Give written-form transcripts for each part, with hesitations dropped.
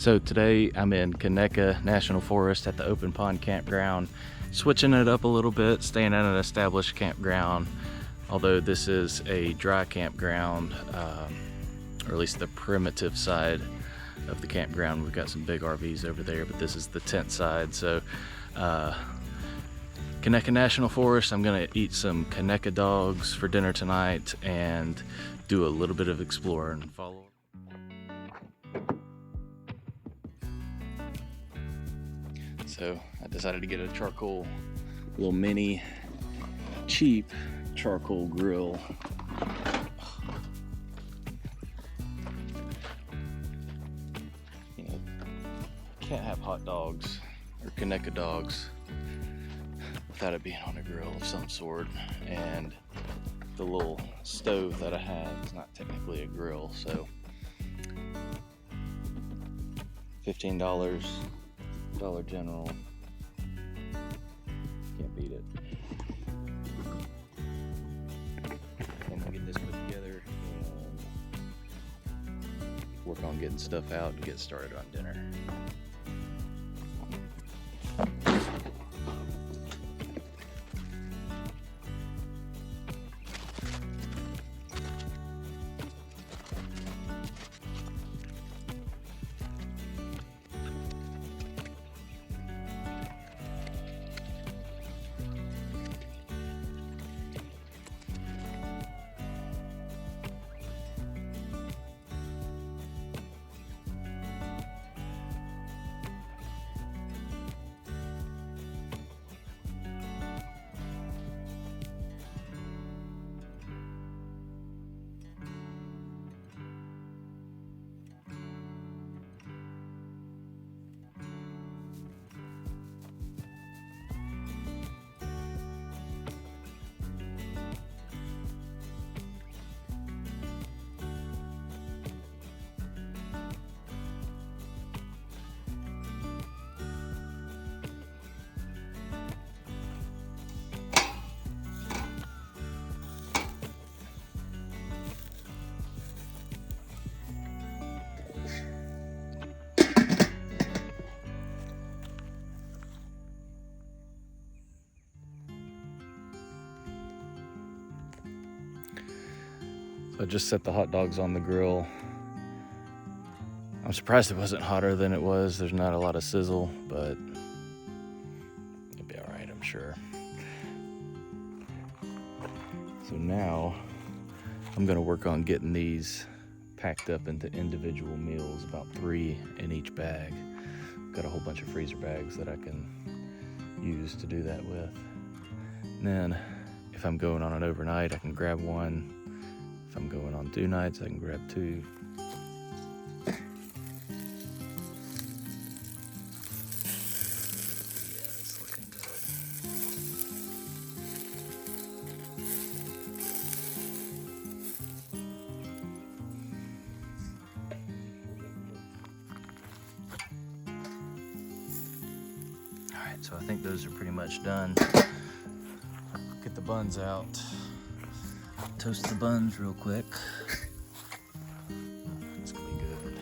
So today I'm in Conecuh National Forest at the Open Pond Campground, switching it up a little bit, staying at an established campground. Although this is a dry campground, or at least the primitive side of the campground. We've got some big RVs over there, but this is the tent side. So Conecuh National Forest, I'm gonna eat some Conecuh dogs for dinner tonight and do a little bit of exploring. Follow. So I decided to get a charcoal, little mini, cheap charcoal grill. You know, can't have hot dogs or Conecuh dogs without it being on a grill of some sort. And the little stove that I have is not technically a grill, so $15, Dollar General, can't beat it. And I'll get this put together and work on getting stuff out and get started on dinner. So I just set the hot dogs on the grill. I'm surprised it wasn't hotter than it was. There's not a lot of sizzle, but it'll be all right, I'm sure. So now I'm gonna work on getting these packed up into individual meals, about 3 in each bag. Got a whole bunch of freezer bags that I can use to do that with. And then if I'm going on an overnight, I can grab one. If I'm going on 2 nights, I can grab 2. Yeah, it's looking good. All right, so I think those are pretty much done. Get the buns out. Toast the buns real quick. It's gonna be good.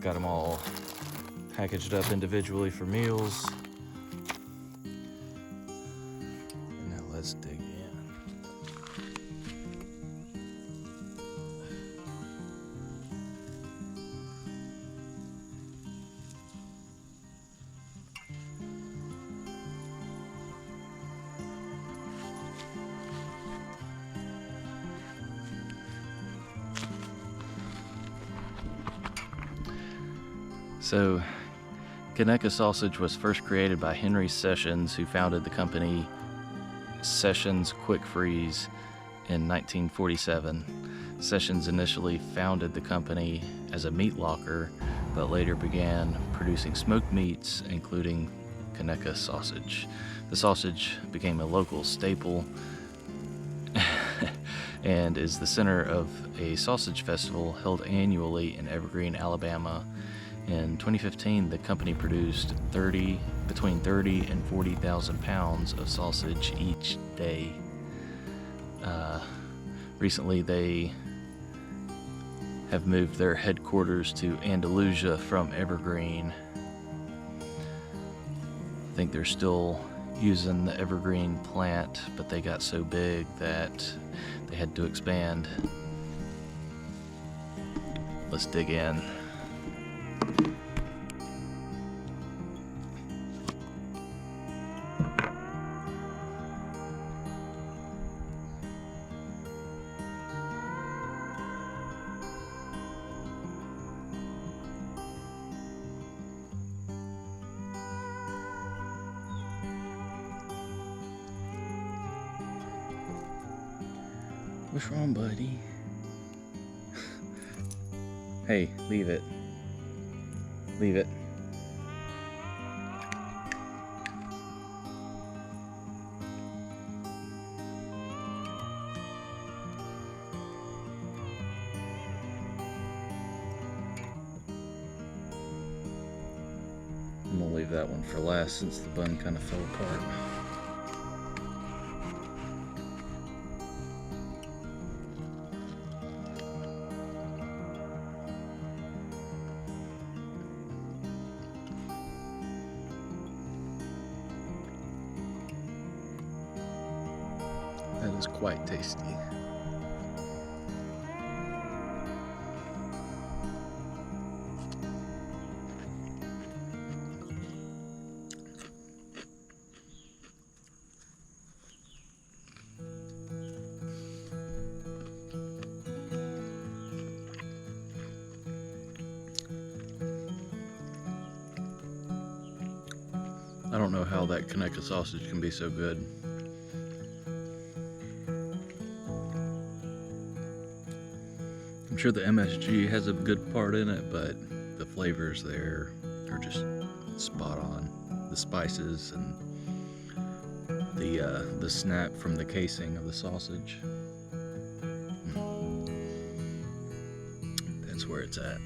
Got them all packaged up individually for meals. And now let's dig in. So, Conecuh Sausage was first created by Henry Sessions, who founded the company Sessions Quick Freeze in 1947. Sessions initially founded the company as a meat locker, but later began producing smoked meats, including Conecuh sausage. The sausage became a local staple and is the center of a sausage festival held annually in Evergreen, Alabama. In 2015, the company produced between 30 and 40,000 pounds of sausage each day. Recently, they have moved their headquarters to Andalusia from Evergreen. I think they're still using the Evergreen plant, but they got so big that they had to expand. Let's dig in. What's wrong, buddy? Hey, leave it. Leave it. I'm gonna leave that one for last since the bun kind of fell apart. That is quite tasty. I don't know how that Conecuh sausage can be so good. I'm sure the MSG has a good part in it, but the flavors there are just spot on. The spices and the snap from the casing of the sausage. That's where it's at.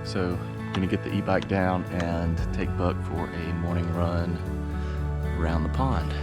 So I'm gonna get the e-bike down and take Buck for a morning run around the pond.